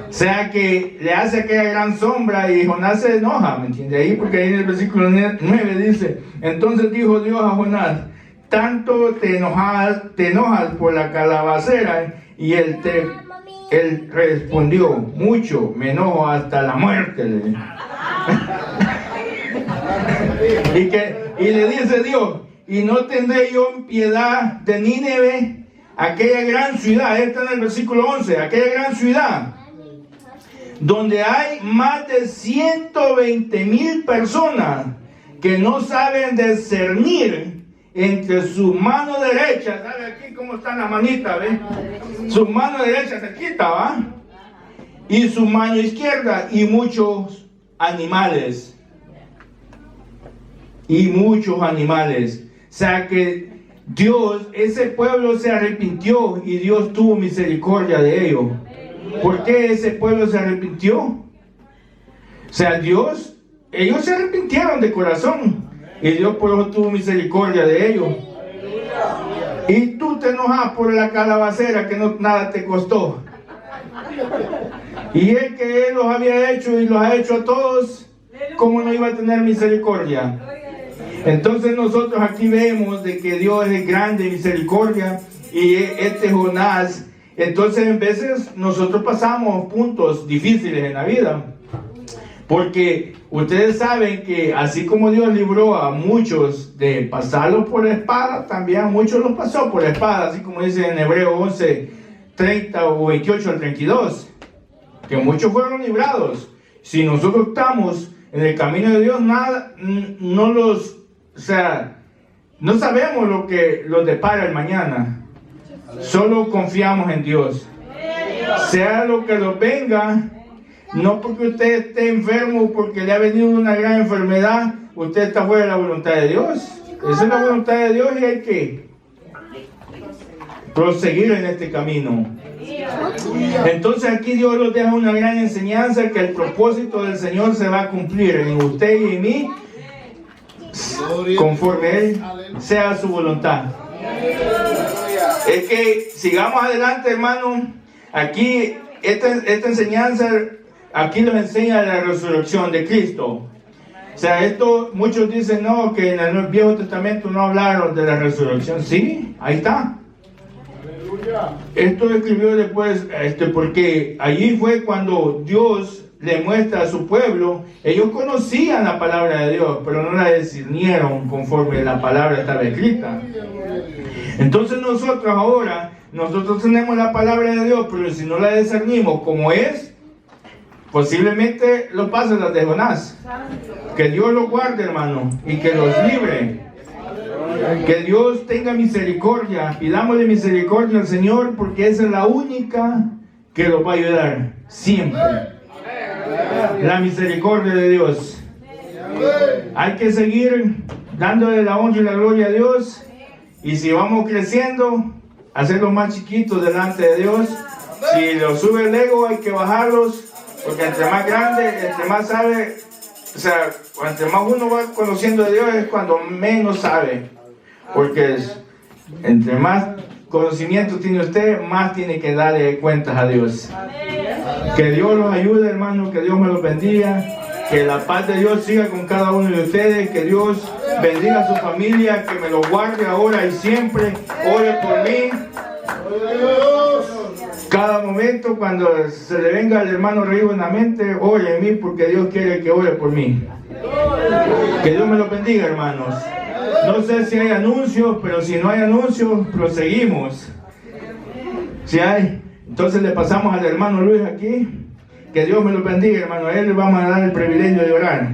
O sea que le hace aquella gran sombra y Jonás se enoja, ¿me entiende? Ahí, porque ahí en el versículo 9 dice: entonces dijo Dios a Jonás: tanto te enojas por la calabacera. Y él respondió: mucho, me enojo hasta la muerte. Y le dice Dios: y no tendré yo piedad de Nínive, aquella gran ciudad. Está en el versículo 11, aquella gran ciudad donde hay más de 120,000 personas que no saben discernir entre su mano derecha. ¿Sabe aquí cómo están las manitas? ¿Ve? Su mano derecha se quita, ¿va? Y su mano izquierda, y muchos animales. Y muchos animales. O sea que Dios, ese pueblo se arrepintió y Dios tuvo misericordia de ellos. ¿Por qué ese pueblo se arrepintió? O sea, ellos se arrepintieron de corazón y Dios por eso tuvo misericordia de ellos. Y tú te enojas por la calabacera que nada te costó. Y el que Él los había hecho y los ha hecho a todos, ¿cómo no iba a tener misericordia? Entonces nosotros aquí vemos de que Dios es grande en misericordia y este Jonás. Entonces en veces nosotros pasamos puntos difíciles en la vida, porque ustedes saben que así como Dios libró a muchos de pasarlos por la espada, también a muchos los pasó por la espada, así como dice en Hebreos 11, 30 o 28 al 32, que muchos fueron librados. Si nosotros estamos en el camino de Dios, no sabemos lo que nos depara el mañana. Solo confiamos en Dios. Sea lo que nos venga, no porque usted esté enfermo, porque le ha venido una gran enfermedad, usted está fuera de la voluntad de Dios. Esa es la voluntad de Dios y hay que proseguir en este camino. Entonces aquí Dios nos deja una gran enseñanza, que el propósito del Señor se va a cumplir en usted y en mí, conforme Él sea su voluntad. Es que sigamos adelante, hermano. Aquí, esta enseñanza, aquí nos enseña la resurrección de Cristo. O sea, esto, muchos dicen, no, que en el Viejo Testamento no hablaron de la resurrección. Sí, ahí está. Esto escribió después, porque allí fue cuando Dios le muestra a su pueblo. Ellos conocían la palabra de Dios, pero no la discernieron conforme la palabra estaba escrita. Entonces nosotros tenemos la palabra de Dios, pero si no la discernimos como es, posiblemente los pasos las de Jonás. Que Dios los guarde, hermano, y que los libre. Que Dios tenga misericordia. Pidámosle misericordia al Señor, porque esa es la única que los va a ayudar siempre. La misericordia de Dios. Hay que seguir dándole la honra y la gloria a Dios. Y si vamos creciendo, hacerlos más chiquitos delante de Dios. Si los sube el ego, hay que bajarlos, porque entre más grande, entre más sabe, o sea, entre más uno va conociendo a Dios es cuando menos sabe. Porque entre más conocimiento tiene usted, más tiene que darle cuentas a Dios. Que Dios los ayude, hermano, que Dios me los bendiga. Que la paz de Dios siga con cada uno de ustedes. Que Dios bendiga a su familia, que me lo guarde ahora y siempre. Ore por mí. Cada momento cuando se le venga al hermano Río en la mente, ore en mí porque Dios quiere que ore por mí. Que Dios me lo bendiga, hermanos. No sé si hay anuncios, pero si no hay anuncios, proseguimos. Si hay, entonces le pasamos al hermano Luis aquí. Que Dios me lo bendiga, hermano. A él le vamos a dar el privilegio de orar.